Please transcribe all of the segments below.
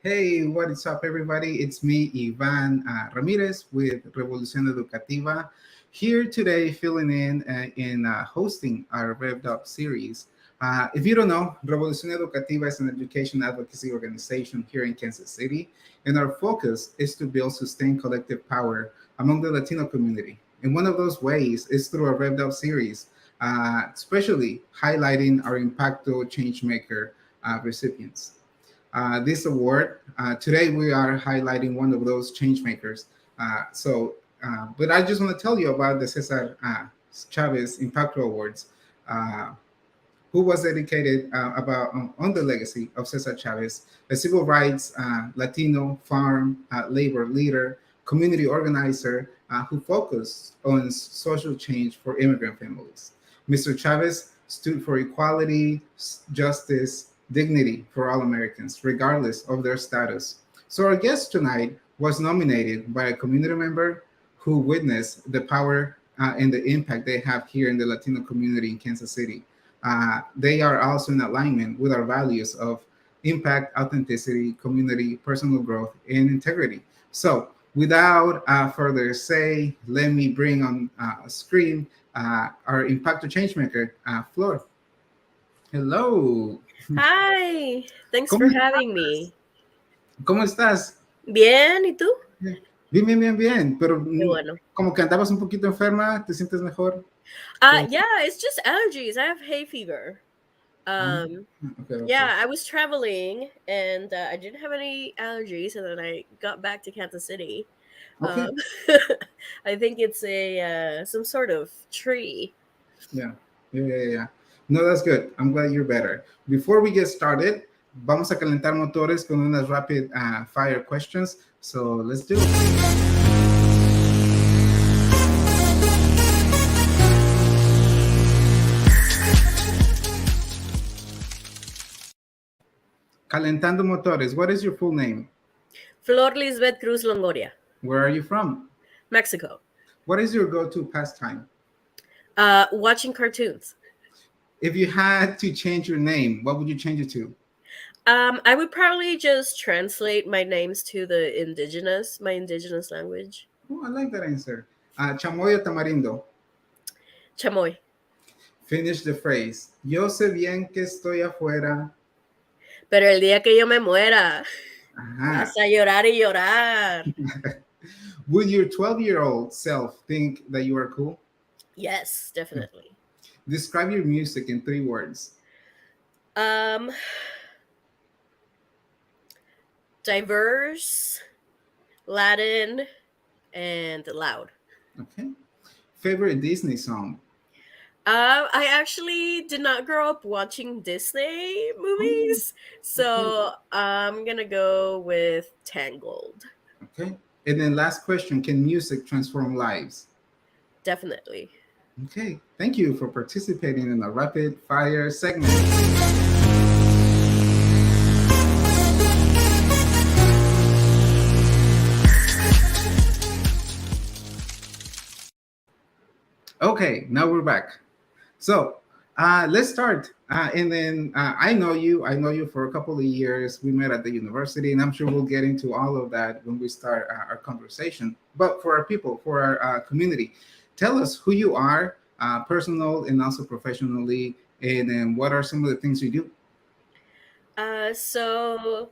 Hey, what is up, everybody? It's me, Ivan Ramirez with Revolución Educativa, here today filling in hosting our RevvED UP series. If you don't know, Revolución Educativa is an education advocacy organization here in Kansas City, and our focus is to build sustained collective power among the Latino community. And one of those ways is through our RevvED UP series, especially highlighting our Impacto Changemaker recipients. This award. Today we are highlighting one of those change makers. But I just want to tell you about the Cesar Chavez Impacto Awards, uh, who was dedicated about on the legacy of Cesar Chavez, a civil rights Latino farm labor leader, community organizer who focused on social change for immigrant families. Mr. Chavez stood for equality, justice, dignity for all Americans, regardless of their status. So our guest tonight was nominated by a community member who witnessed the power and the impact they have here in the Latino community in Kansas City. They are also in alignment with our values of impact, authenticity, community, personal growth, and integrity. So, without further say, let me bring on screen our Impacto Changemaker, Flor. Hello. Hi, thanks ¿Cómo for estás? having me. ¿Cómo estás? Bien, ¿y tú? Bien, bien, bien, bien. Pero Qué bueno. como que andabas un poquito enferma, ¿te sientes mejor? Yeah, it's just allergies. I have hay fever. Ah, Um, okay, okay. yeah, I was traveling and I didn't have any allergies, and then I got back to Kansas City. Okay. Um, I think it's a some sort of tree. Yeah. Yeah, yeah, yeah. No, that's good. I'm glad you're better. Before we get started, vamos a calentar motores con unas rapid fire questions. So let's do it. Calentando motores. What is your full name? Flor Lizbeth Cruz Longoria, Where are you from? Mexico. What is your go-to pastime? Watching cartoons. If you had to change your name, what would you change it to? I would probably just translate my names to my indigenous language. Oh, I like that answer. Chamoy o tamarindo? Chamoy. Finish the phrase. Yo sé bien que estoy afuera. Pero el día que yo me muera, vas Ajá. a llorar y llorar. Would your 12-year-old self think that you are cool? Yes, definitely. Describe your music in 3 words. Um, diverse, Latin, and loud. Okay. Favorite Disney song? I actually did not grow up watching Disney Oh, movies, okay. so I'm gonna go with Tangled. Okay. And then last question, can music transform lives? Definitely. Okay. Thank you for participating in the rapid fire segment. Okay, now we're back. So let's start. And then I know you. I know you for a couple of years. We met at the university, and I'm sure we'll get into all of that when we start our conversation. But for our people, for our community, tell us who you are, personal and also professionally, and then what are some of the things you do. So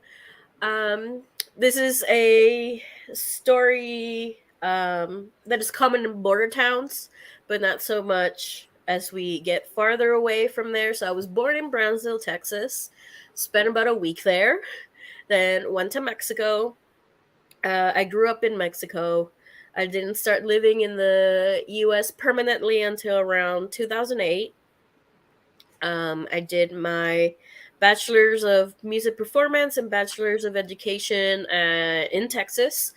um, this is a story that is common in border towns, but not so much as we get farther away from there. So I was born in Brownsville, Texas, spent about a week there, then went to Mexico. I grew up in Mexico. I didn't start living in the US permanently until around 2008. I did my bachelor's of music performance and bachelor's of education in Texas.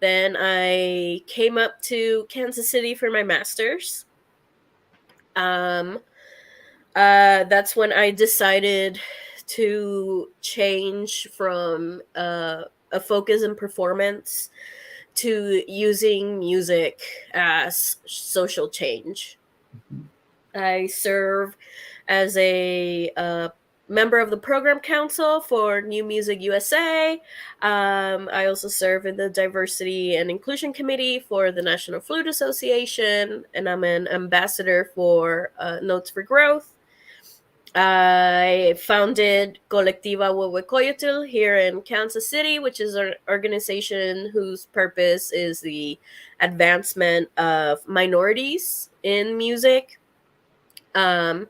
Then I came up to Kansas City for my master's. Um, that's when I decided to change from a focus in performance to using music as social change. I serve as a member of the program council for New Music USA. I also serve in the diversity and inclusion committee for the National Flute Association, and I'm an ambassador for Notes for Growth. I founded Colectiva Huehuecoyotl here in Kansas City, which is an organization whose purpose is the advancement of minorities in music. I'm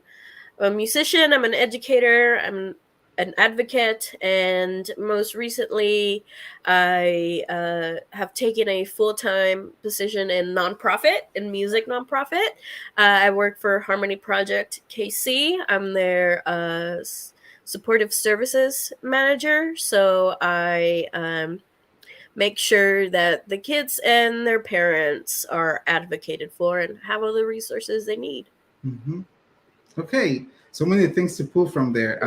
a musician, I'm an educator, I'm an advocate, and most recently, I have taken a full-time position in music nonprofit. I work for Harmony Project KC. I'm their supportive services manager, so I make sure that the kids and their parents are advocated for and have all the resources they need. Mm-hmm. Okay, so many things to pull from there.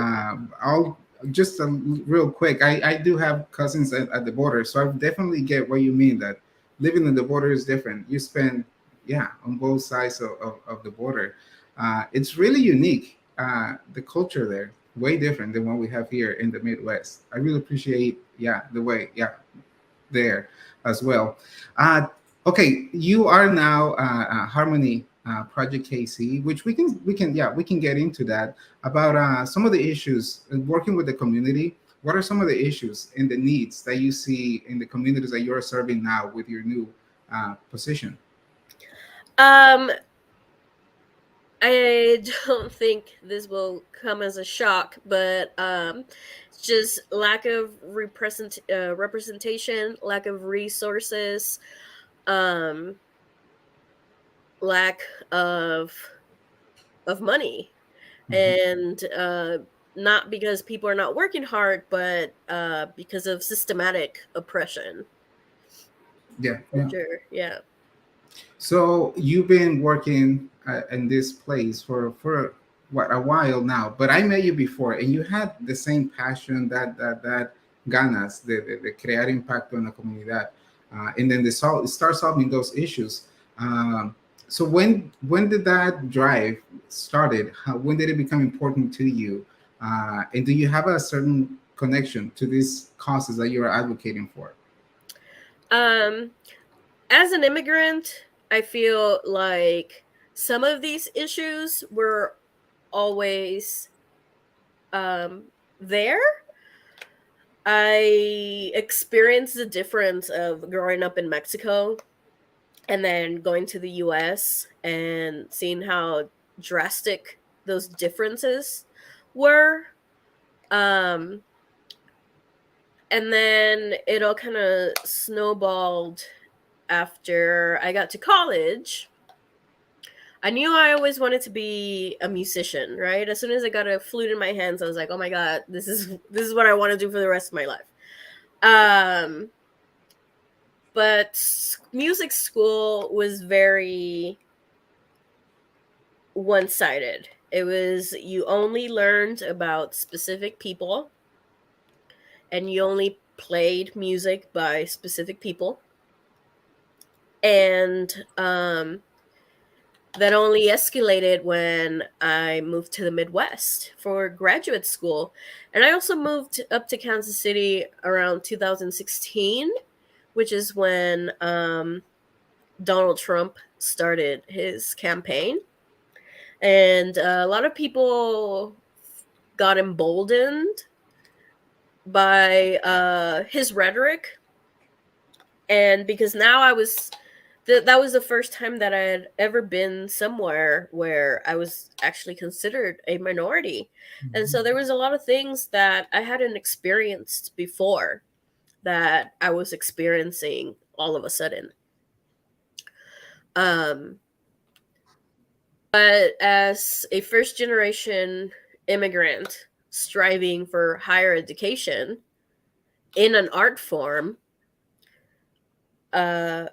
I'll just real quick. I do have cousins at the border, so I definitely get what you mean that living in the border is different. You spend, yeah, on both sides of the border. It's really unique. The culture there, way different than what we have here in the Midwest. I really appreciate, yeah, the way, yeah, there as well. Okay, you are now Harmony Project KC, which we can get into that about some of the issues working with the community. What are some of the issues and the needs that you see in the communities that you're serving now with your new position? Um, I don't think this will come as a shock, but just lack of representation, lack of resources, um, lack of money, Mhm. and not because people are not working hard, but because of systematic oppression. Yeah, For yeah. sure, yeah. So you've been working in this place for what a while now, but I met you before, and you had the same passion that ganas de crear impacto en la comunidad, and then start solving those issues. Um, so when did that drive started? When did it become important to you? And do you have a certain connection to these causes that you are advocating for? Um, as an immigrant, I feel like some of these issues were always there. I experienced the difference of growing up in Mexico and then going to the US and seeing how drastic those differences were. Um, and then it all kind of snowballed after I got to college. I knew I always wanted to be a musician, right? As soon as I got a flute in my hands, I was like, "Oh my god, this is what I want to do for the rest of my life." Um, but music school was very one-sided. It was you only learned about specific people and you only played music by specific people. And that only escalated when I moved to the Midwest for graduate school. And I also moved up to Kansas City around 2016, which is when Donald Trump started his campaign. And a lot of people got emboldened by his rhetoric. And because now that was the first time that I had ever been somewhere where I was actually considered a minority. And Mhm. so there was a lot of things that I hadn't experienced before that I was experiencing all of a sudden. Um, but as a first generation immigrant striving for higher education in an art form, uh,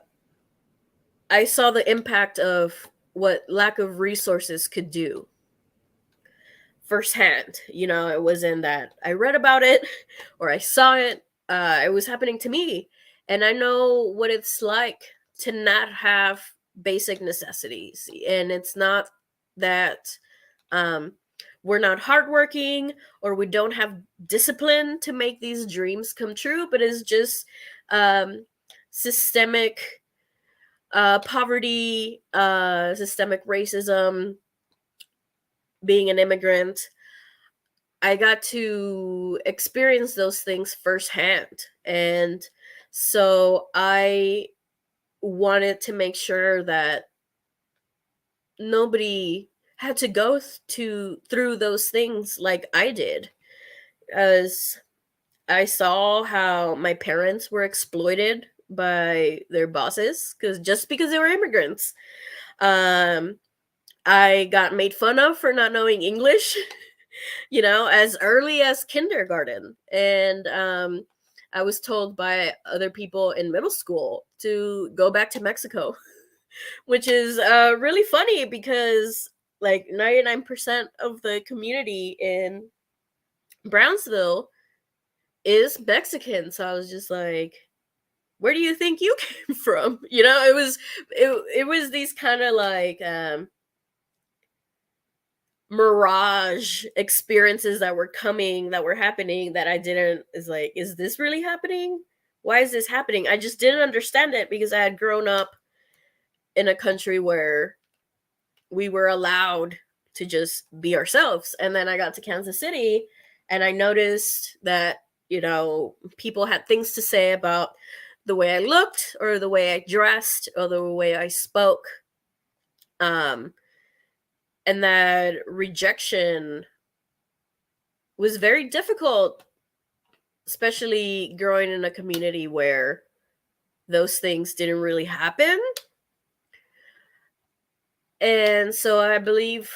I saw the impact of what lack of resources could do firsthand. You know, it wasn't that I read about it or I saw it. It was happening to me. And I know what it's like to not have basic necessities. And it's not that um, we're not hardworking or we don't have discipline to make these dreams come true, but it's just systemic poverty, systemic racism, being an immigrant. I got to experience those things firsthand. And so I wanted to make sure that nobody had to go through those things like I did. As I saw how my parents were exploited by their bosses because they were immigrants. Um, I got made fun of for not knowing English, as early as kindergarten. And I was told by other people in middle school to go back to Mexico, which is really funny because like 99% of the community in Brownsville is Mexican. So I was just like, where do you think you came from? It was these kind of like mirage experiences that were happening that I didn't is like, is this really happening? Why is this happening? I just didn't understand it because I had grown up in a country where we were allowed to just be ourselves. And then I got to Kansas City and I noticed that, people had things to say about the way I looked or the way I dressed or the way I spoke. And that rejection was very difficult, especially growing in a community where those things didn't really happen. And so I believe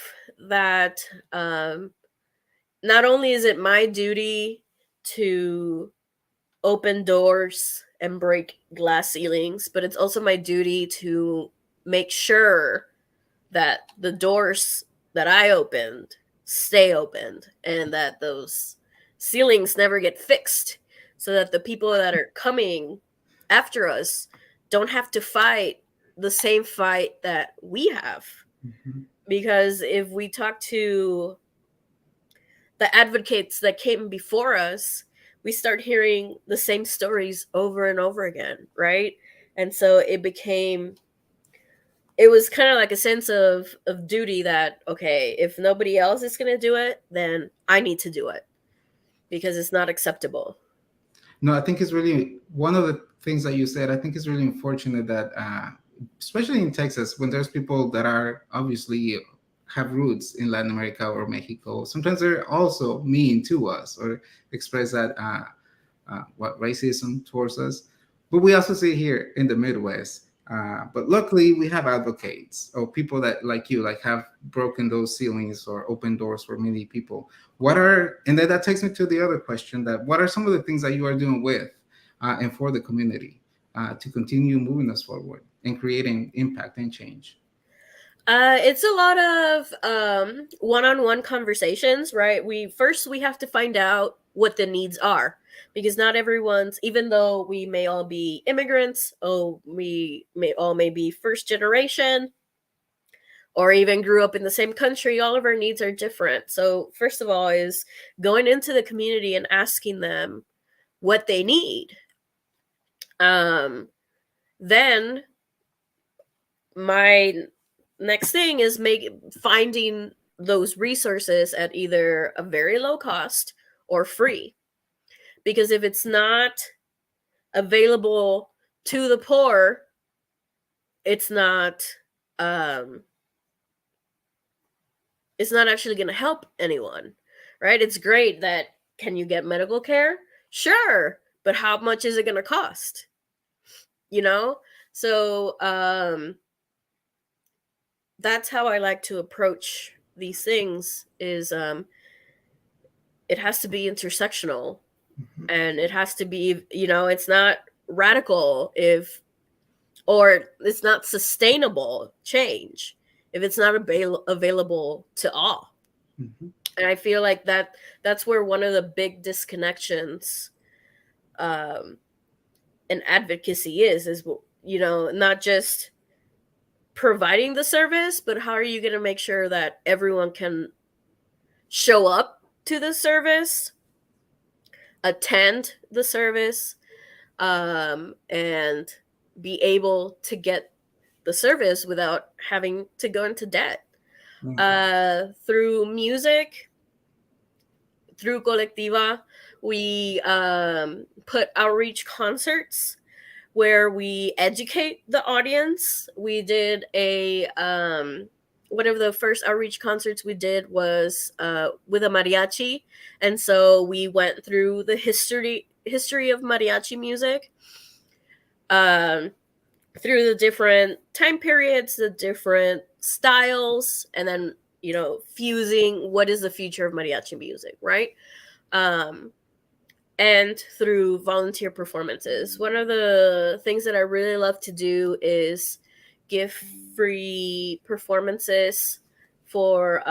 that not only is it my duty to open doors and break glass ceilings, but it's also my duty to make sure that the doors that I opened stay opened and that those ceilings never get fixed so that the people that are coming after us don't have to fight the same fight that we have. Mm-hmm. Because if we talk to the advocates that came before us, we start hearing the same stories over and over again, right? And so it was kind of like a sense of duty that, okay, if nobody else is going to do it, then I need to do it because it's not acceptable. No, I think it's really one of the things that you said. I think it's really unfortunate that, especially in Texas, when there's people that are obviously have roots in Latin America or Mexico, sometimes they're also mean to us or express that what racism towards us. But we also see here in the Midwest. But luckily, we have advocates or people that, like you, like have broken those ceilings or opened doors for many people. And then that takes me to the other question: that what are some of the things that you are doing with and for the community to continue moving us forward and creating impact and change? It's a lot of one-on-one conversations, right? We have to find out what the needs are because not everyone's, even though we may all be immigrants, we may be first generation or even grew up in the same country, all of our needs are different. So first of all is going into the community and asking them what they need. Then my next thing is finding those resources at either a very low cost or free. Because if it's not available to the poor, it's not actually going to help anyone, right? It's great that can you get medical care? Sure, but how much is it going to cost? So that's how I like to approach these things is it has to be intersectional. Mm-hmm. And it has to be, it's not radical or it's not sustainable change if it's not available to all. Mm-hmm. And I feel like that's where one of the big disconnections in advocacy is not just providing the service, but how are you going to make sure that everyone can show up to the service, attend the service, and be able to get the service without having to go into debt. Through music, through Colectiva, we put outreach concerts where we educate the audience. We did a one of the first outreach concerts we did was with a mariachi, and so we went through the history of mariachi music, through the different time periods, the different styles, and then fusing what is the future of mariachi music, right? And through volunteer performances. One of the things that I really love to do is give free performances for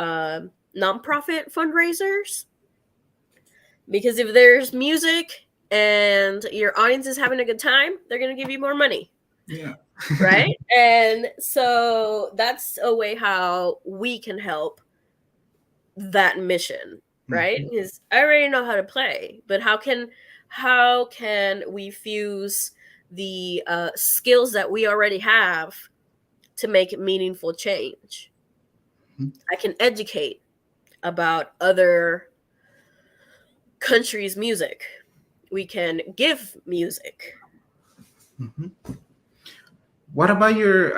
nonprofit fundraisers. Because if there's music and your audience is having a good time, they're going to give you more money. Yeah. Right? And so that's a way how we can help that mission, right? Because I already know how to play, but how can we fuse the skills that we already have to make meaningful change? I can educate about other countries' music. We can give music. What about your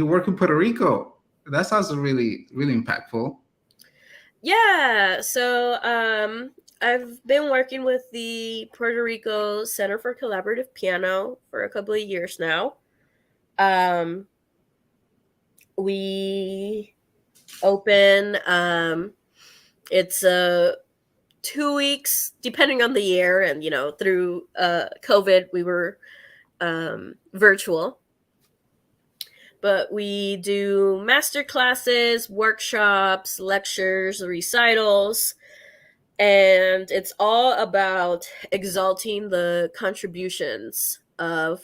work in Puerto Rico? That's also really, really impactful. Yeah, so I've been working with the Puerto Rico Center for Collaborative Piano for a couple of years now. We open, it's 2 weeks, depending on the year, and through COVID, we were virtual. But we do master classes, workshops, lectures, recitals, and it's all about exalting the contributions of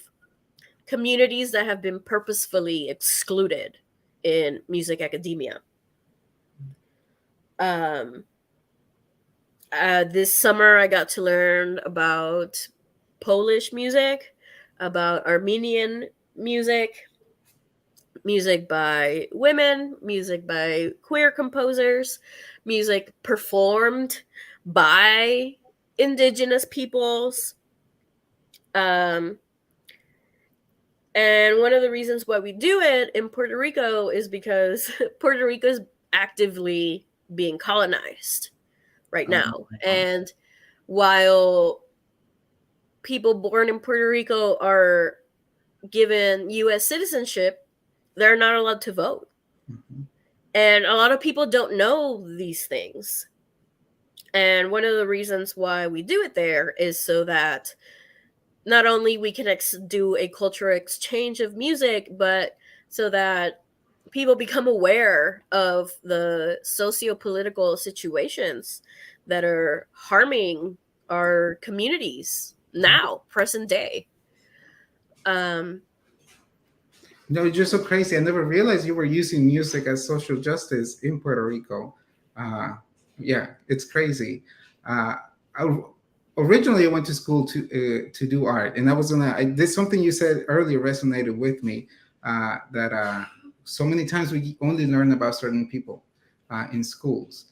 communities that have been purposefully excluded in music academia. This summer, I got to learn about Polish music, about Armenian music, music by women, music by queer composers, music performed by indigenous peoples. And one of the reasons why we do it in Puerto Rico is because Puerto Rico is actively being colonized right now. And while people born in Puerto Rico are given U.S. citizenship, they're not allowed to vote. And a lot of people don't know these things. And one of the reasons why we do it there is so that not only we can do a cultural exchange of music, but so that people become aware of the socio-political situations that are harming our communities now, present day. No, it's just so crazy. I never realized you were using music as social justice in Puerto Rico. Yeah, it's crazy. I, originally, I went to school to do art, and I was there's something you said earlier resonated with me. That so many times we only learn about certain people in schools.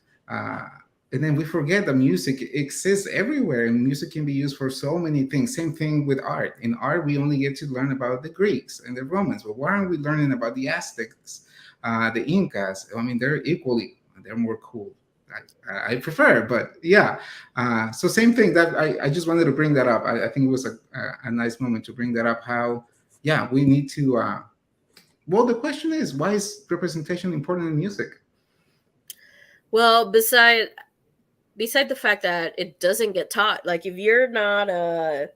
And then we forget that music exists everywhere, and music can be used for so many things. Same thing with art. In art, we only get to learn about the Greeks and the Romans, but why aren't we learning about the Aztecs, the Incas? I mean, they're more cool. I prefer, but yeah. So same thing. That I just wanted to bring that up. I think it was a nice moment to bring that up. How, yeah, we need to. Well, the question is, why is representation important in music? Well, beside the fact that it doesn't get taught, like if you're not a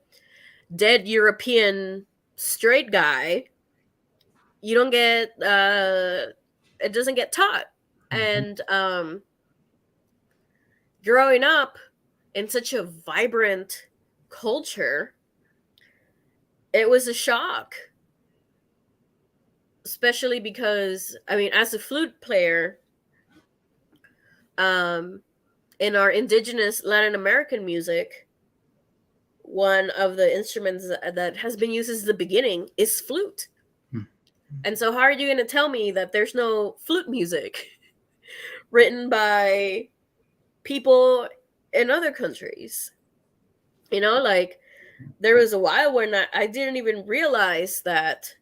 dead European straight guy, you don't get it doesn't get taught. And growing up in such a vibrant culture, it was a shock, especially because, I mean, as a flute player, in our indigenous Latin American music, one of the instruments that has been used since the beginning is flute. Hmm. And so, how are you going to tell me that there's no flute music written by people in other countries? You know, like there was a while when I didn't even realize that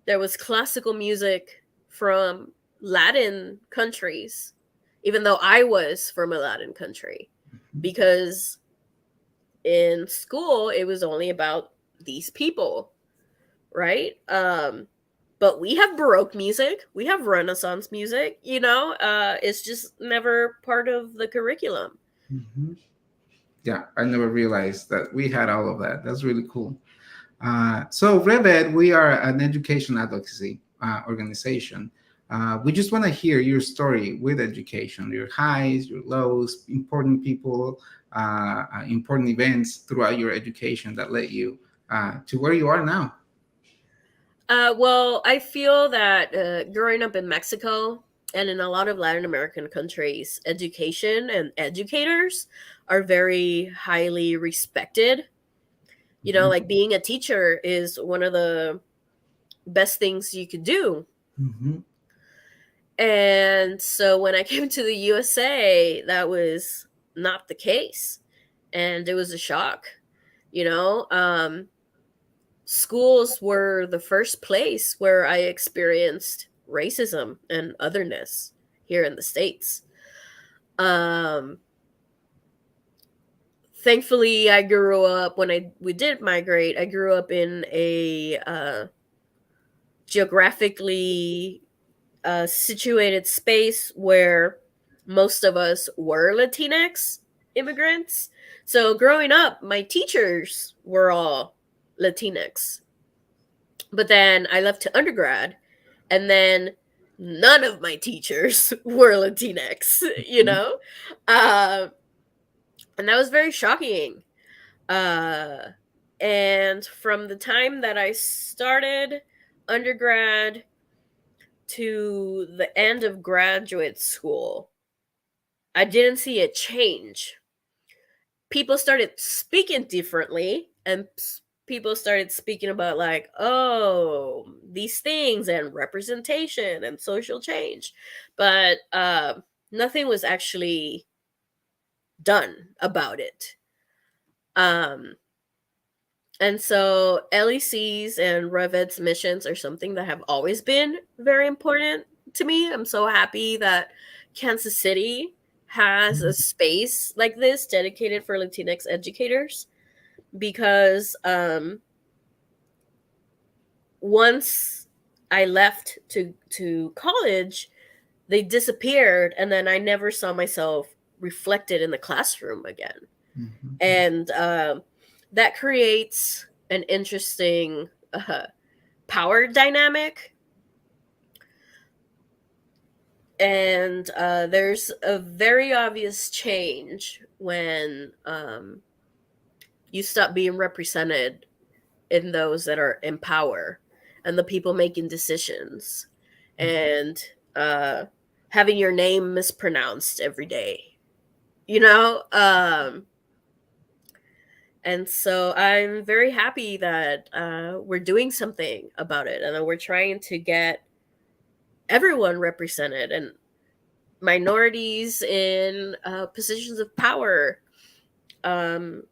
there was classical music from Latin countries, even though I was from a Latin country, because in school it was only about these people, right? But we have Baroque music, we have Renaissance music, you know, it's just never part of the curriculum. Mhm. Yeah, I never realized that we had all of that. That's really cool. So, RevvED, we are an education advocacy organization. We just want to hear your story with education, your highs, your lows, important people, important events throughout your education that led you to where you are now. Well, I feel that growing up in Mexico and in a lot of Latin American countries, education and educators are very highly respected. You know, Mhm. like being a teacher is one of the best things you could do. Mhm. And so when I came to the USA, that was not the case. And it was a shock, you know. Schools were the first place where I experienced racism and otherness here in the States. Um, Thankfully, I grew up when we did migrate. I grew up in a geographically situated space where most of us were Latinx immigrants. So growing up, my teachers were all Latinx. But then I left to undergrad, and then none of my teachers were Latinx, you Mhm. know? And that was very shocking. Uh, and from the time that I started undergrad to the end of graduate school, I didn't see a change. People started speaking differently, and people started speaking about, like, oh, these things and representation and social change. But nothing was actually done about it. Um, And so LECs and RevvED's missions are something that have always been very important to me. I'm so happy that Kansas City has a space like this dedicated for Latinx educators, because once I left to college, they disappeared, and then I never saw myself reflected in the classroom again. Mhm. And that creates an interesting power dynamic. And there's a very obvious change when you stop being represented in those that are in power and the people making decisions, and uh, having your name mispronounced every day, you know? And so I'm very happy that we're doing something about it, and that we're trying to get everyone represented, and minorities in positions of power. Um,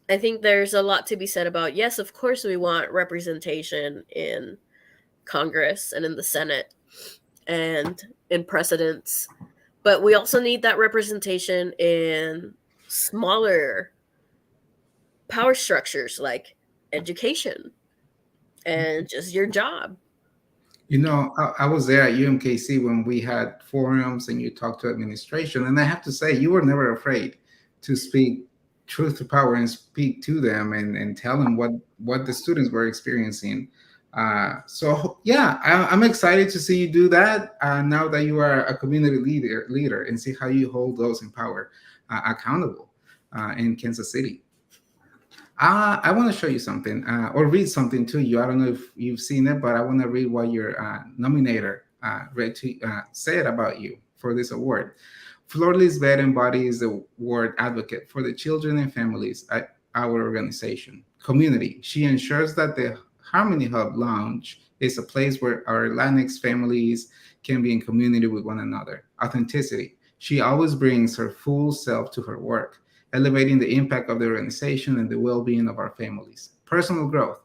I think there's a lot to be said about, yes, of course, we want representation in Congress and in the Senate and in presidents, but we also need that representation in smaller power structures like education and just your job. You know, I was there at UMKC when we had forums and you talked to administration, and I have to say, you were never afraid to speak truth to power and speak to them and tell them what the students were experiencing. So yeah, I'm excited to see you do that now that you are a community leader and see how you hold those in power accountable in Kansas City. I want to show you something or read something to you. I don't know if you've seen it, but I want to read what your nominator said about you for this award. Flor Lizbeth embodies the word advocate for the children and families at our organization. Community. She ensures that the Harmony Hub Lounge is a place where our Latinx families can be in community with one another. Authenticity. She always brings her full self to her work, elevating the impact of the organization and the well being of our families. Personal growth.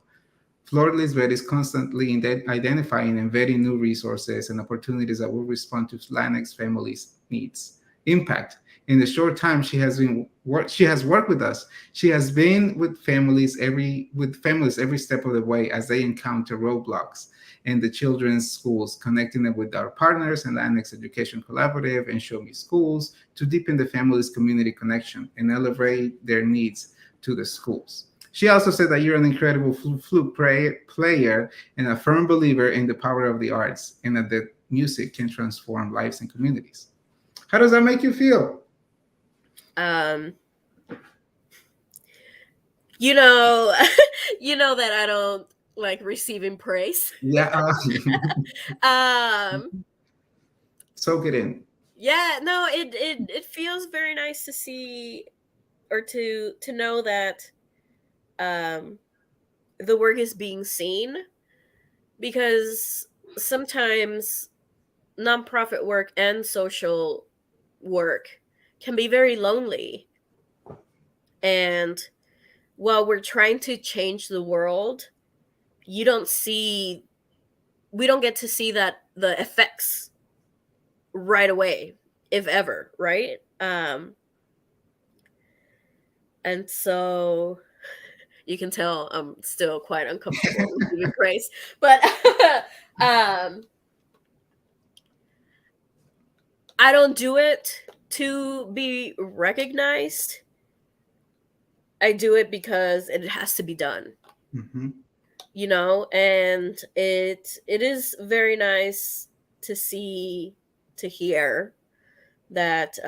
Flor Lizbeth is constantly identifying and vetting new resources and opportunities that will respond to Latinx families' needs. Impact. In the short time she has worked with us, she has been with families every step of the way as they encounter roadblocks in the children's schools, connecting them with our partners and Latinx Education Collaborative and Show Me Schools to deepen the families' community connection and elevate their needs to the schools. She also said that you're an incredible flute player and a firm believer in the power of the arts and that the music can transform lives and communities. How does that make you feel? Um, you know, you know that I don't like receiving praise. Yeah. Um, Soak it in. yeah, no, it feels very nice to see or to know that um the work is being seen, because sometimes nonprofit work and social work can be very lonely. And while we're trying to change the world, you don't see we don't get to see that the effects right away, if ever, right? And so you can tell I'm still quite uncomfortable receiving praise. But um I don't do it to be recognized. I do it because it has to be done. Mm-hmm. And it is very nice to see, to hear that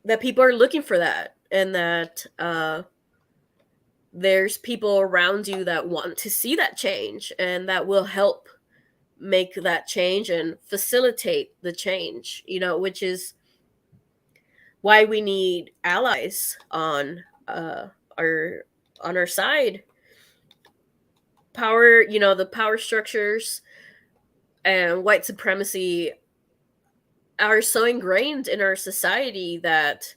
that people are looking for that, and that there's people around you that want to see that change and that will help make that change and facilitate the change, which is why we need allies our on our side. Power, the power structures and white supremacy are so ingrained in our society that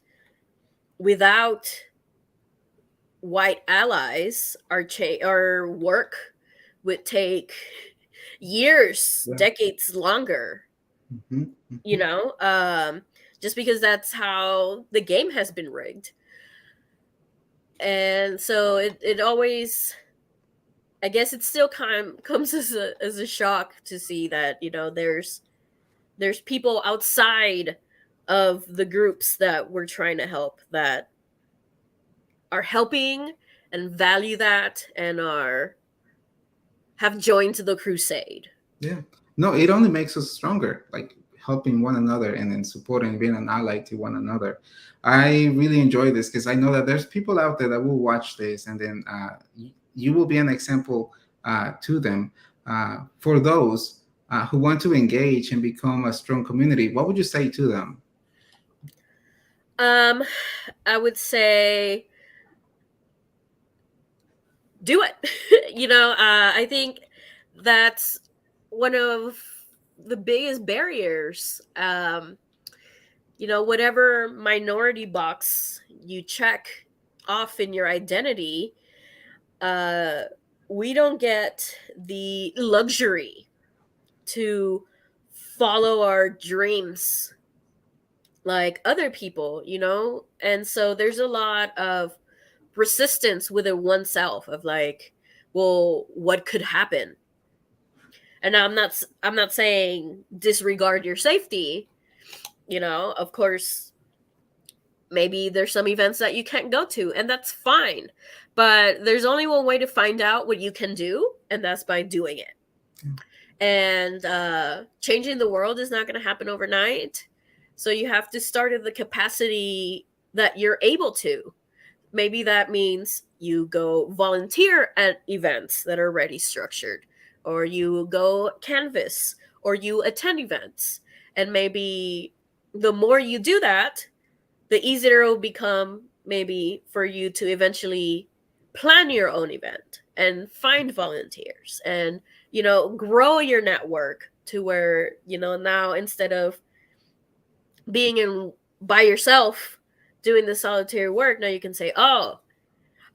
without white allies, our work would take years, Yeah. decades longer. Mm-hmm. Mm-hmm. Just because that's how the game has been rigged. And so it always, I guess it still comes as a shock to see that there's people outside of the groups that we're trying to help that are helping and value that and have joined the crusade. Yeah. No, it only makes us stronger, like helping one another and then supporting, being an ally to one another. I really enjoy this because I know that there's people out there that will watch this and then you will be an example to them. For those who want to engage and become a strong community, what would you say to them? I would say do it. I think that's one of the biggest barriers. Whatever minority box you check off in your identity, we don't get the luxury to follow our dreams like other people, and so there's a lot of resistance within oneself of like, well, what could happen? And I'm not saying disregard your safety. Of course, maybe there's some events that you can't go to, and that's fine. But there's only one way to find out what you can do, and that's by doing it. And changing the world is not going to happen overnight. So you have to start at the capacity that you're able to. Maybe that means you go volunteer at events that are already structured, or you go canvas, or you attend events. And maybe the more you do that, the easier it will become maybe for you to eventually plan your own event and find volunteers and, grow your network to where, now instead of being in by yourself doing the solitary work, now you can say, oh,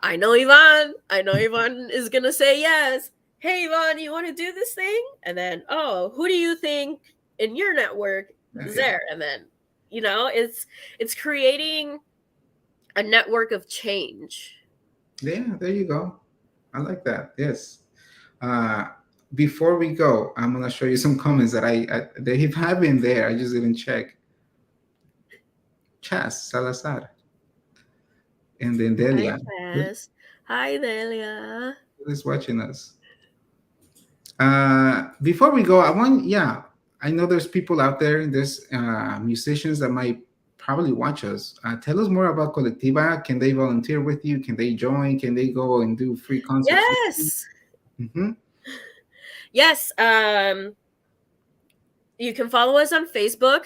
I know Ivan is gonna say yes. Hey Ivan, you want to do this thing? And then, oh, who do you think in your network is Okay. there? And then, it's creating a network of change. Yeah, there you go. I like that. Yes. Uh, Before we go, I'm gonna show you some comments that they have been there. I just didn't check. Chas Salazar and then Hi Delia, Chess. Hi Delia. who is watching us. Before we go, yeah, I know there's people out there, there's musicians that might probably watch us. Tell us more about Colectiva. Can they volunteer with you? Can they join? Can they go and do free concerts with you? Yes. Mm-hmm. Yes. You can follow us on Facebook.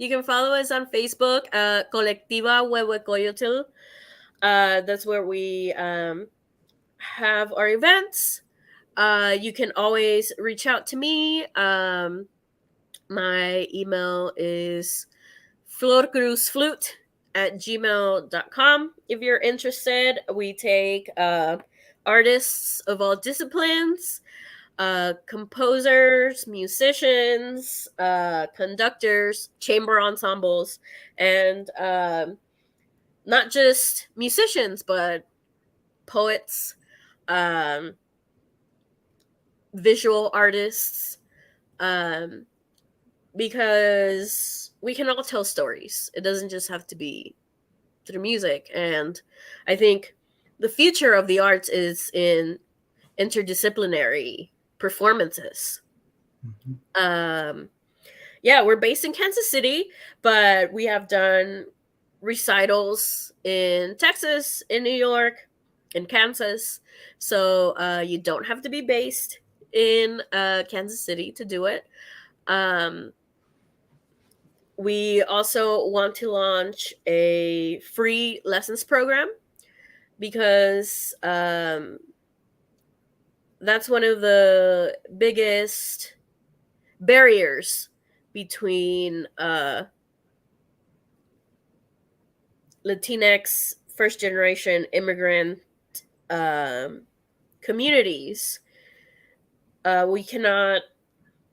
Colectiva Huehuecoyotl. That's where we have our events. You can always reach out to me. My email is florcruzflute@gmail.com. If you're interested, we take artists of all disciplines, composers, musicians, conductors, chamber ensembles, and not just musicians, but poets, um, visual artists, because we can all tell stories. It doesn't just have to be through music. And I think the future of the arts is in interdisciplinary performances. Mm-hmm. Yeah, we're based in Kansas City, but we have done recitals in Texas, in New York, in Kansas. So you don't have to be based in Kansas City to do it. We also want to launch a free lessons program because that's one of the biggest barriers between Latinx first generation immigrant communities. We cannot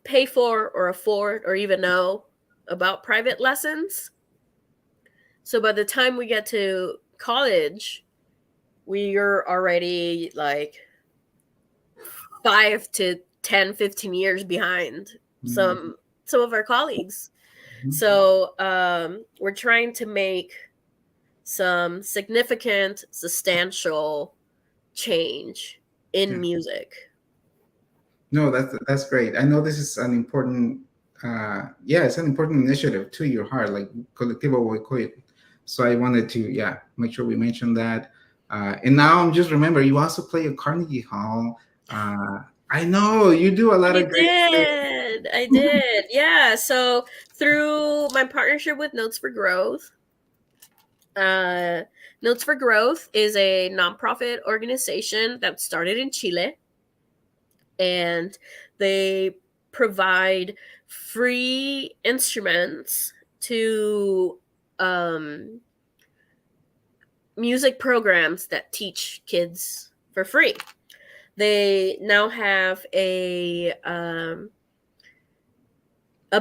pay for or afford or even know about private lessons. So by the time we get to college, we are already like 5 to 10, 15 years behind some of our colleagues. Mm-hmm. So we're trying to make some significant, substantial change in music. No, that's great. I know this is an important, yeah, it's an important initiative to your heart, like Colectivo Boycoit. So I wanted to, yeah, make sure we mention that. And now I'm just remember you also play at Carnegie Hall. I know you do a lot of great things. I did. Yeah. So through my partnership with Notes for Growth, Notes for Growth is a nonprofit organization that started in Chile, and they provide free instruments to music programs that teach kids for free. They now have a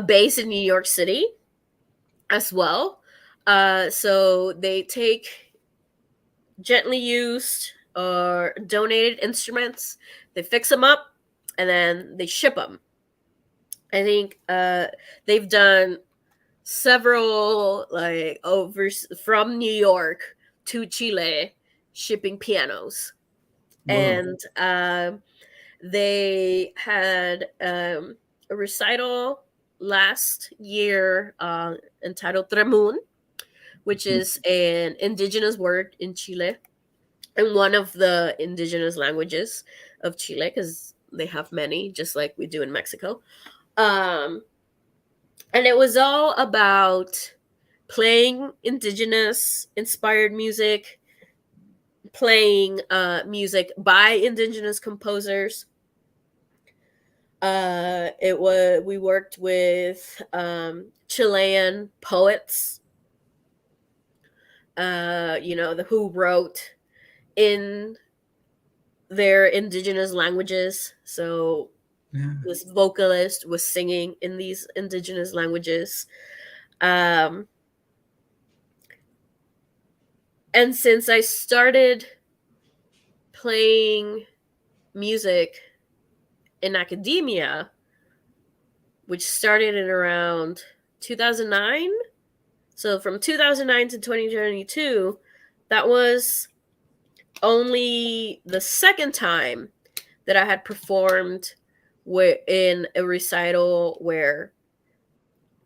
base in New York City as well. So they take gently used or donated instruments, they fix them up, and then they ship them. I think they've done several like over from New York to Chile shipping pianos. Whoa. And they had a recital last year entitled Tremun, which is an indigenous word in Chile and one of the indigenous languages of Chile, because they have many, just like we do in Mexico. And it was all about playing indigenous inspired music, playing music by indigenous composers. It was we worked with Chilean poets, who wrote in their indigenous languages. So Yeah. this vocalist was singing in these indigenous languages. Um, and since I started playing music in academia, which started in around 2009, so from 2009 to 2022, that was only the second time that I had performed in a recital where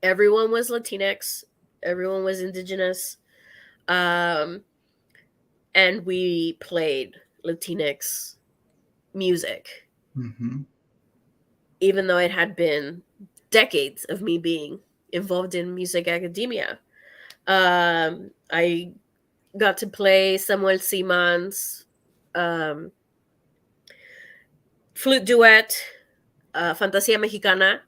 everyone was Latinx, everyone was indigenous, um, and we played Latinx music, Mm-hmm. even though it had been decades of me being involved in music academia. I got to play Samuel Siman's um, flute duet, Fantasia Mexicana,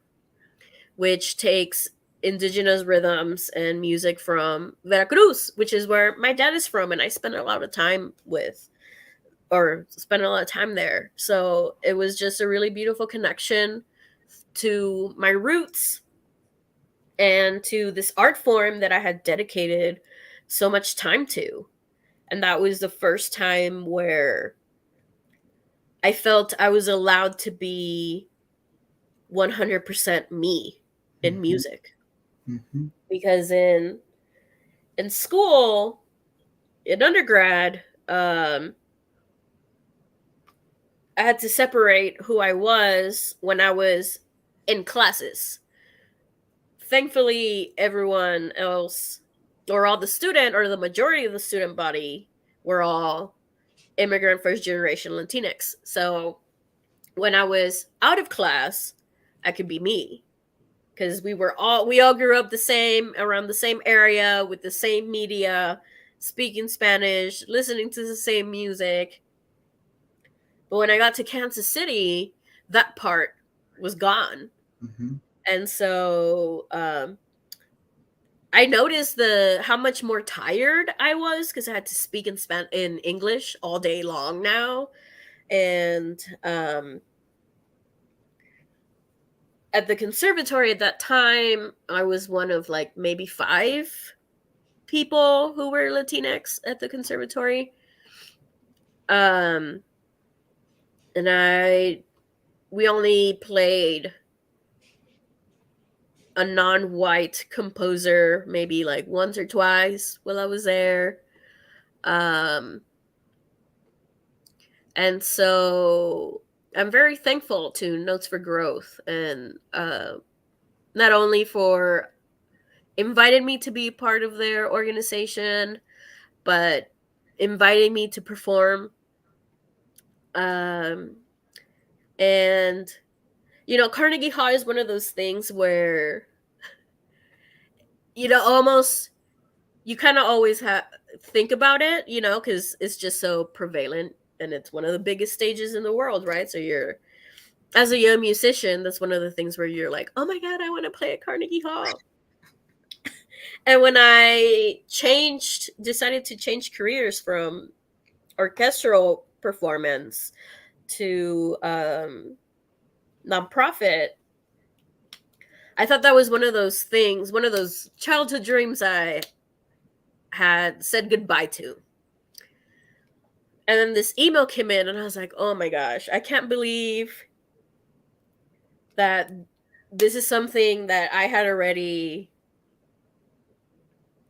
which takes indigenous rhythms and music from Veracruz, which is where my dad is from, and I spent a lot of time with, or spent a lot of time there. So it was just a really beautiful connection to my roots and to this art form that I had dedicated so much time to. And that was the first time where I felt I was allowed to be 100% me in Mm-hmm. music. Mm-hmm. Because in school, in undergrad, I had to separate who I was when I was in classes. Thankfully, everyone else, or all the student, or the majority of the student body, were all immigrant first generation Latinx. So when I was out of class, I could be me, because we all grew up the same, around the same area, with the same media, speaking Spanish, listening to the same music. But when I got to Kansas City, that part was gone. Mm-hmm. And so I noticed the how much more tired I was, because I had to speak in English all day long now. And at the conservatory at that time, I was one of like maybe 5 people who were Latinx at the conservatory. Um, and we only played a non-white composer maybe like once or twice while I was there. Um, and so I'm very thankful to Notes for Growth, and not only for inviting me to be part of their organization, but inviting me to perform. Um, and Carnegie Hall is one of those things where almost you kind of always think about it, because it's just so prevalent, and it's one of the biggest stages in the world, right? So you're, as a young musician, that's one of the things where you're like, oh my god, I want to play at Carnegie Hall. And when I decided to change careers from orchestral performance to nonprofit, I thought that was one of those things, one of those childhood dreams I had said goodbye to. And then this email came in, and I was like, oh my gosh, I can't believe that this is something that I had already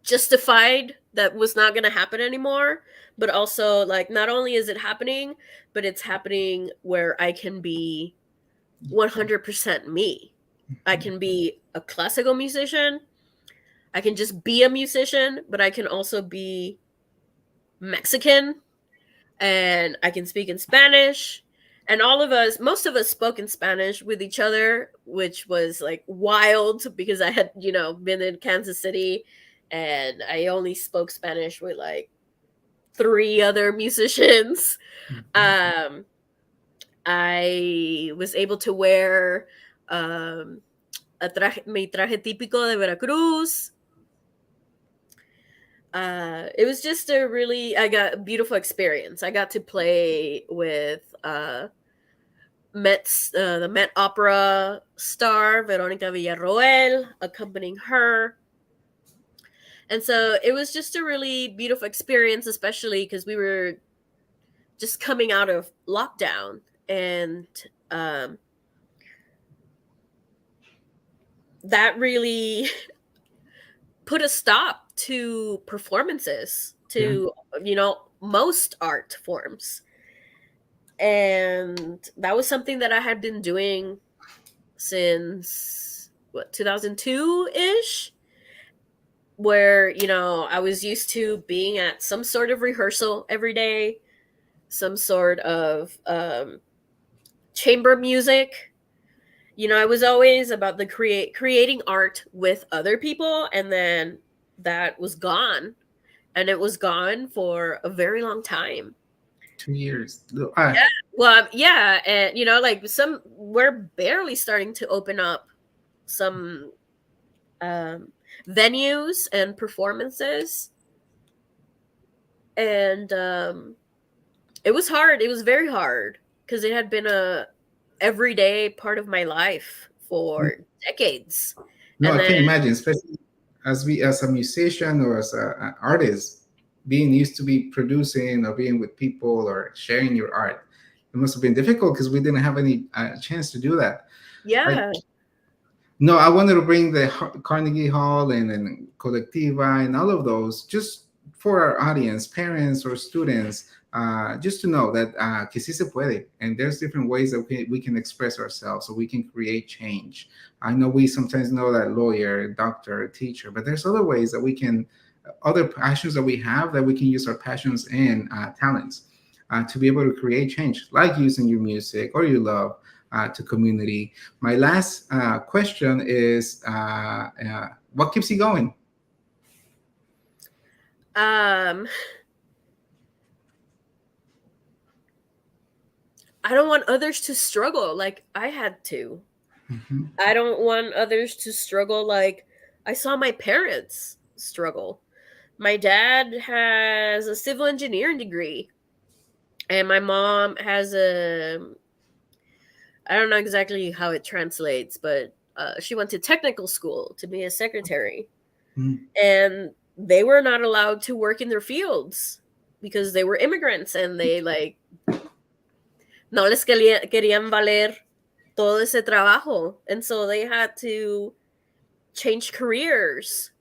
justified that was not going to happen anymore. But also, like, not only is it happening, but it's happening where I can be 100% me. I can be a classical musician. I can just be a musician, but I can also be Mexican, and I can speak in Spanish, and most of us spoke in Spanish with each other, which was like wild because I had, been in Kansas City and I only spoke Spanish with like three other musicians. Mhm. Um, I was able to wear mi traje típico de Veracruz. It was just I got a beautiful experience. I got to play with the Met Opera star Veronica Villarroel, accompanying her. And so it was just a really beautiful experience, especially because we were just coming out of lockdown, and um, that really put a stop to performances, Yeah, to most art forms. And that was something that I had been doing since what, 2002 ish, where I was used to being at some sort of rehearsal every day, some sort of chamber music. I was always about the creating art with other people, and then that was gone, and it was gone for a very long time. 2 years. Yeah. Well, yeah, and like we're barely starting to open up some um venues and performances, and it was hard. It was very hard because it had been a everyday part of my life for decades. No, And I then can imagine, especially as a musician or as an artist, being used to be producing or being with people or sharing your art. It must have been difficult because we didn't have any chance to do that. I yeah. No, I wanted to bring the Carnegie Hall and Colectiva and all of those just for our audience, parents or students, just to know that que sí se puede. And there's different ways that we can express ourselves so we can create change. I know we sometimes know that lawyer, doctor, teacher, but there's other ways that we can, other passions that we have that we can use our passions and talents to be able to create change, like using your music or your love to community. My last question is what keeps you going? um I don't want others to struggle like I had to. Mhm. I don't want others to struggle like I saw my parents struggle. My dad has a civil engineering degree, and my mom has I don't know exactly how it translates, but she went to technical school to be a secretary, Mhm. and they were not allowed to work in their fields because they were immigrants, and they like no les querían valer todo ese trabajo, and so they had to change careers.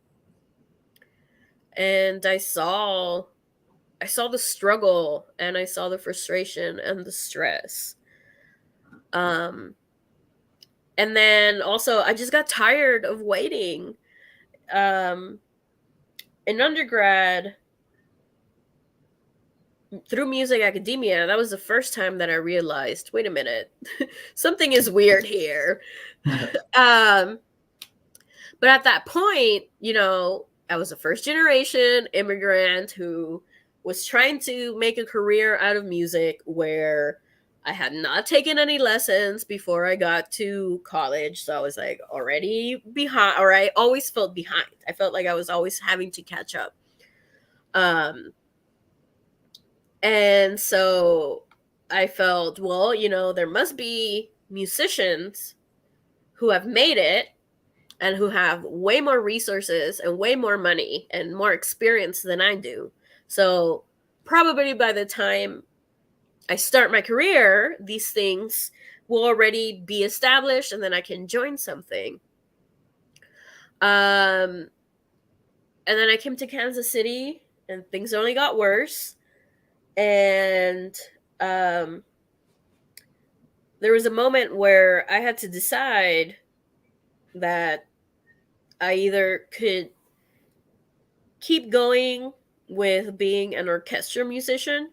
And I saw the struggle, and I saw the frustration and the stress. Um and then also I just got tired of waiting. Um in undergrad, through music academia, that was the first time that I realized, wait a minute, something is weird here. Um but at that point, I was a first generation immigrant who was trying to make a career out of music, where I had not taken any lessons before I got to college. So I was like already behind, or I always felt behind. I felt like I was always having to catch up. Um, and so I felt, well, there must be musicians who have made it and who have way more resources and way more money and more experience than I do. So probably by the time I start my career, these things will already be established, and then I can join something. Um, and then I came to Kansas City, and things only got worse. And um, there was a moment where I had to decide that I either could keep going with being an orchestra musician,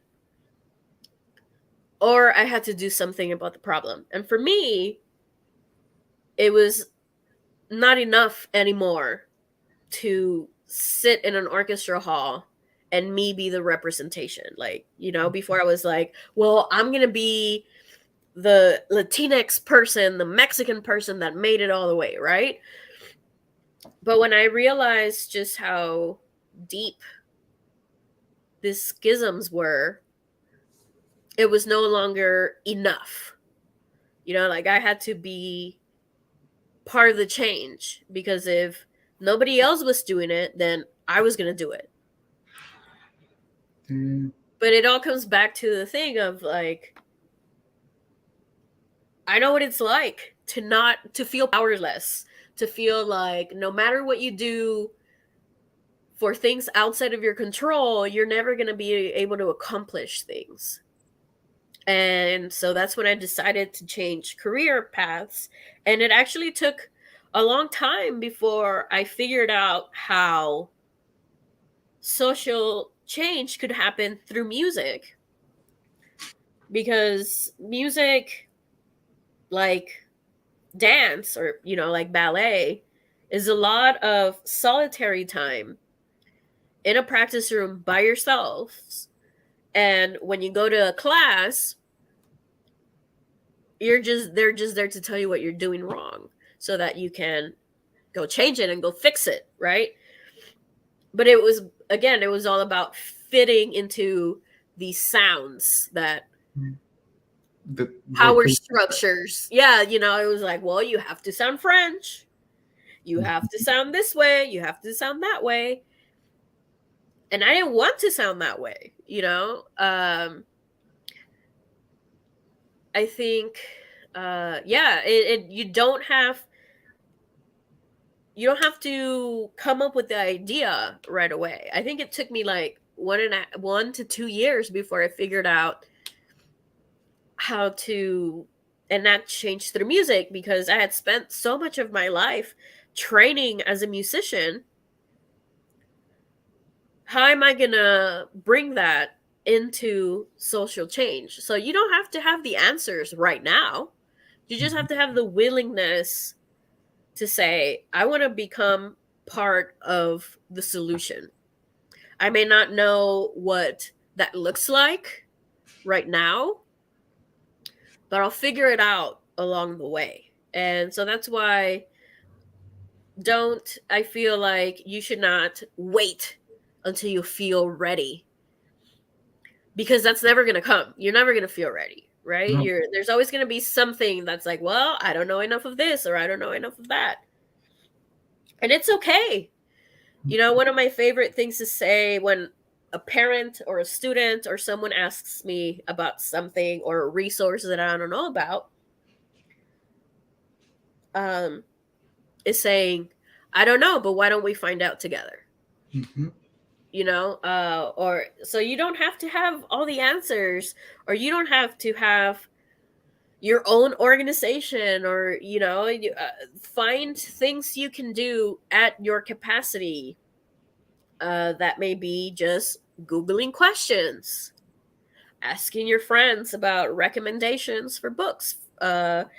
or I had to do something about the problem. And for me, it was not enough anymore to sit in an orchestra hall and me be the representation. Like, you know, before I was like, well, I'm going to be the Latinx person, the Mexican person that made it all the way, right? But when I realized just how deep these schisms were, it was no longer enough. You know, like I had to be part of the change, because if nobody else was doing it, then I was going to do it. But it all comes back to the thing of like, I know what it's like to feel powerless, to feel like no matter what you do for things outside of your control, you're never going to be able to accomplish things. And so that's when I decided to change career paths. And it actually took a long time before I figured out how social change could happen through music. Because music, like dance or, you know, like ballet, is a lot of solitary time in a practice room by yourselves. And when you go to a class, they're just there to tell you what you're doing wrong so that you can go change it and go fix it, right? But it was all about fitting into these sounds that The power rotation. structures. Yeah, you know, it was like, well, you have to sound French. You have to sound this way. You have to sound that way. And I didn't want to sound that way, you know? I think, yeah, you don't have to come up with the idea right away. I think it took me like 1 to 2 years before I figured out how to enact change through music, because I had spent so much of my life training as a musician. How am I gonna bring that into social change? So you don't have to have the answers right now. You just have to have the willingness to say, I want to become part of the solution. I may not know what that looks like right now, but I'll figure it out along the way. And so that's why I feel like you should not wait until you feel ready, because that's never going to come. You're never going to feel ready, right? No. There's always going to be something that's like, well, I don't know enough of this, or I don't know enough of that. And it's okay. You know, one of my favorite things to say when a parent or a student or someone asks me about something or a resource that I don't know about, is saying, I don't know, but why don't we find out together? Mm-hmm. You know, or so you don't have to have all the answers, or you don't have to have your own organization, or, you know, find things you can do at your capacity. That may be just Googling questions, asking your friends about recommendations for books, or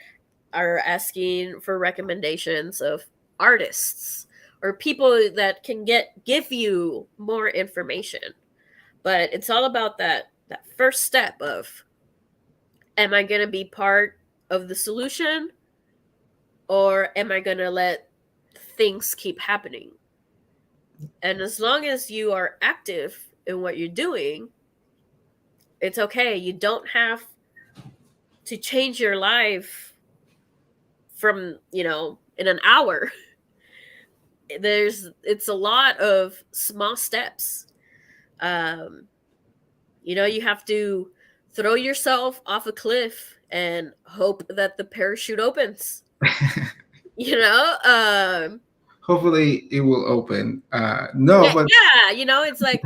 asking for recommendations of artists or people that can give you more information. But it's all about that first step of, am I going to be part of the solution, or am I going to let things keep happening? And as long as you are active in what you're doing, it's okay. You don't have to change your life from, you know, in an hour. It's a lot of small steps. You know, you have to throw yourself off a cliff and hope that the parachute opens. You know, Hopefully, it will open. No, yeah, but yeah. You know, it's like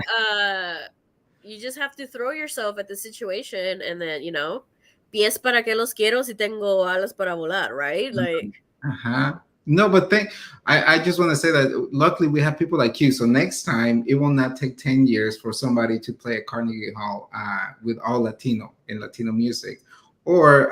you just have to throw yourself at the situation, and then, you know, pies para que los quiero si tengo alas para volar, right? Like, uh-huh. No, but I just want to say that luckily we have people like you. So next time it will not take 10 years for somebody to play at Carnegie Hall with all Latino in Latino music, or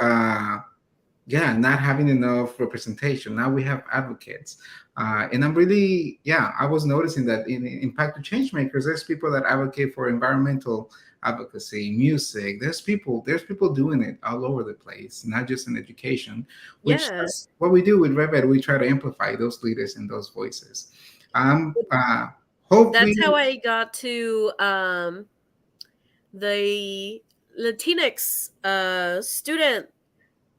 yeah, not having enough representation. Now we have advocates. And I'm really, yeah, I was noticing that in Impacto Changemakers, there's people that advocate for environmental advocacy, music. There's people doing it all over the place, not just in education, which Yeah, that's what we do with RevvED. We try to amplify those leaders and those voices. Hope that's how we, I got to the Latinx student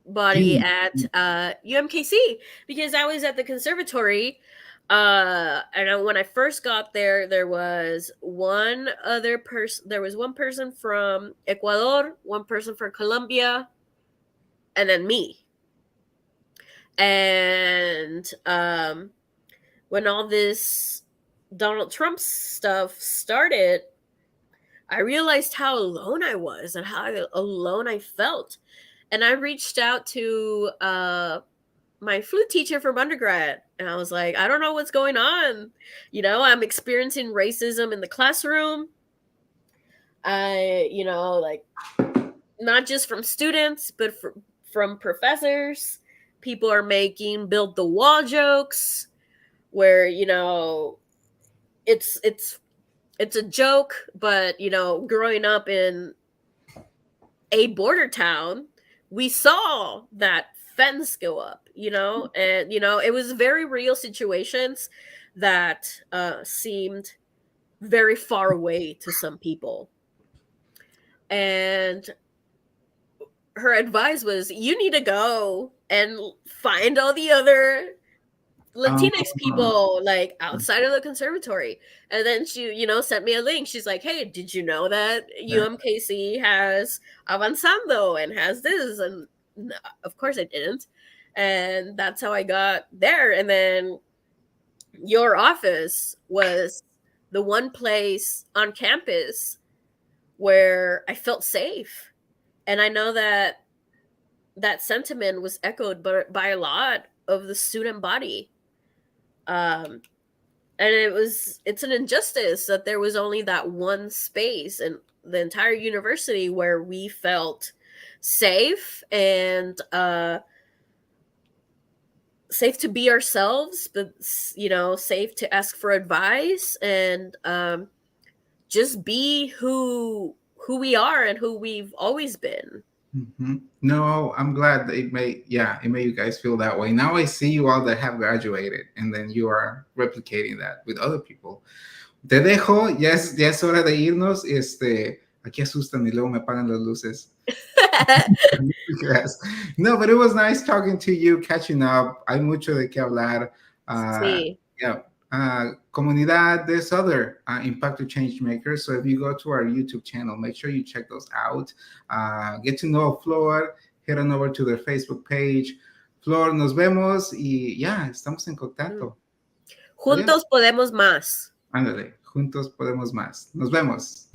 body mm, at UMKC, because I was at the conservatory. And when I first got there, there was one other person. There was one person from Ecuador, one person from Colombia, and then me. And when all this Donald Trump stuff started, I realized how alone I was and how alone I felt. And I reached out to my flute teacher from undergrad, and I was like, I don't know what's going on. I'm experiencing racism in the classroom. Like, not just from students, but from professors. People are making build the wall jokes where, it's a joke, but growing up in a border town, we saw that fence go up, and it was very real situations that seemed very far away to some people. And her advice was, you need to go and find all the other um, Latinx people like outside of the conservatory. And then she, sent me a link. She's like, hey, did you know that yeah. UMKC has Avanzando and has this? And of course I didn't. And that's how I got there. And then your office was the one place on campus where I felt safe. And I know that that sentiment was echoed by a lot of the student body. And it's an injustice that there was only that one space in the entire university where we felt safe and safe to be ourselves, but safe to ask for advice and just be who we are and who we've always been. Mhm. No, I'm glad that it made you guys feel that way. Now I see you all that have graduated, and then you are replicating that with other people. Te dejo, ya es hora de irnos. Aquí asustan y luego me apagan las luces. Yes. No, but it was nice talking to you, catching up. Hay mucho de qué hablar. Sí. Yeah. Comunidad, there's other Impacto Changemakers. So if you go to our YouTube channel, make sure you check those out. Get to know Flor, head on over to their Facebook page. Flor, nos vemos y ya, estamos en contacto. Juntos podemos más. Ándale, juntos podemos más. Nos vemos.